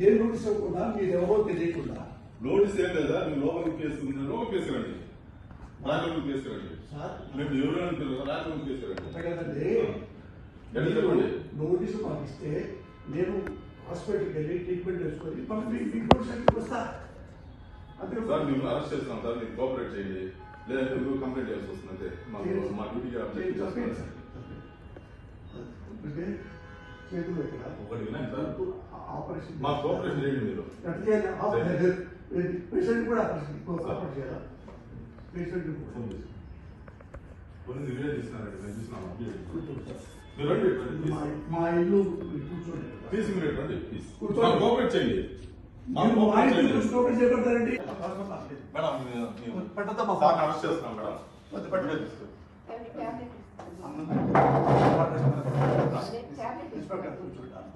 ఏ notice ఇవ్వకుండా మీరు ఎవరో తెలియకుండా నోటీస్ ఏం లేదా మీరు లోపలికి కేసుకురండి రాజలోకి కేసుకురండి మేము ఎవరు అంటారు రాజలోకి కేసుకురండి కదండి. నోటీసు మాకు ఇస్తే నేను హాస్పిటల్కి వెళ్ళి ట్రీట్మెంట్ చేసుకొని మీకు నోటీస్ వస్తా అంతే సార్ మేము అరెస్ట్ చేస్తున్నాం సార్ మీరు కోఆపరేట్ చేయండి లేదంటే మీరు కంప్లైంట్ చేయాల్సి వస్తుంది అంతే మా డ్యూటీకి అబ్జెక్ట్ చేస్తున్నాం చేతులు ఇక్కడ ఒకటి వినండి సార్ ఆపరేషన్ మా కోఆపరేషన్ చేయండి మీరు పేషెంట్ కూడా ఆపరేషన్ చేయాలా పేషెంట్ కొన్ని వీడియో తీస్తున్నారండి మేము చూస్తున్నాం కూర్చోండి మీరు రండి మా ఇల్లు కూర్చోండి తీసి మీరు రండి ప్లీజ్ కోఆపరేట్ చేయండి చేపడతారండి మేడం పెట్టద్దామా సార్ అరెస్ట్ చేస్తున్నాం మేడం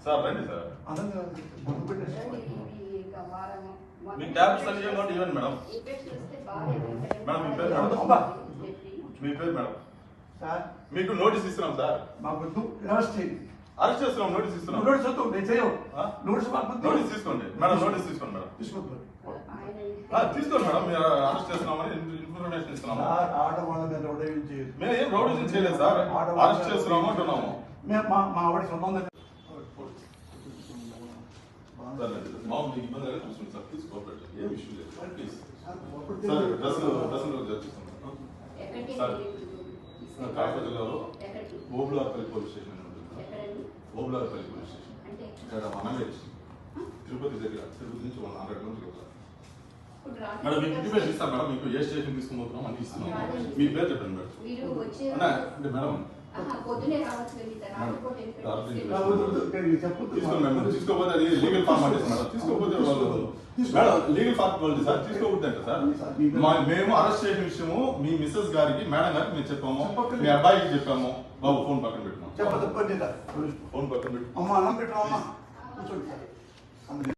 సార్ రండి సార్ మీ ట్యాబ్స్ అన్ని ఇవ్వండి మేడం మేడం మీ పేరు మేడం మీ పేరు మేడం సార్ మీకు నోటీస్ ఇస్తున్నాం సార్ మాకు అరెస్ట్ చేయండి అరెస్ట్ చేస్తున్నాం నోటీస్ ఇస్తున్నాం నోటీస్ వద్దు నేను చేయను నోటీస్ నోటీస్ తీసుకోండి మేడం నోటీస్ తీసుకోండి మేడం తీసుకోండి తీసుకోండి మేడం మీరు అరెస్ట్ చేస్తున్నామని ఇన్ఫర్మేషన్ ఇస్తున్నాము ఆట వాళ్ళ మీద రౌడీజం చేయదు మేము ఏం రౌడీజం చేయలేదు సార్ అరెస్ట్ చేస్తున్నాము అంటున్నాము మా ఆవిడ సొంతం మామూలు ఇబ్బంది అయితే చూసుకోండి సార్ ప్లీజ్ కోఆపరేట్ ఏం ఇష్యూ లేదు ప్లీజ్ సార్ డ్రెస్ చర్చిస్తున్నాం సార్ కాకప జిల్లాలో Obularpalli police station Obularpalli police station ఇక్కడ మనమేజ్ తిరుపతి దగ్గర తిరుపతి నుంచి 100 కిలోమీటర్లు మేడం మీకు ఇంటిమేషన్ ఇస్తాం మేడం మీకు ఏ స్టేషన్ తీసుకుపోతున్నాం అని ఇస్తున్నాం మీ పేరు చెప్పండి మేడం అంటే మేడం తీసుకోపోతే అది లీగల్ ఫార్మాలిటీస్ మేడం తీసుకోపోతే వాళ్ళు మేడం లీగల్ ఫార్మాలిటీ సార్ తీసుకోకూడదు అంటే సార్ మేము అరెస్ట్ చేసిన విషయము మీ మిస్సెస్ గారికి మేడం గారికి మేము చెప్పాము మీ అబ్బాయికి చెప్పాము బాబు ఫోన్ పక్కన పెట్టుకున్నాం ఫోన్ పక్కన పెట్టు అమ్మ అన్నం పెట్టామమ్మా కూర్చోండి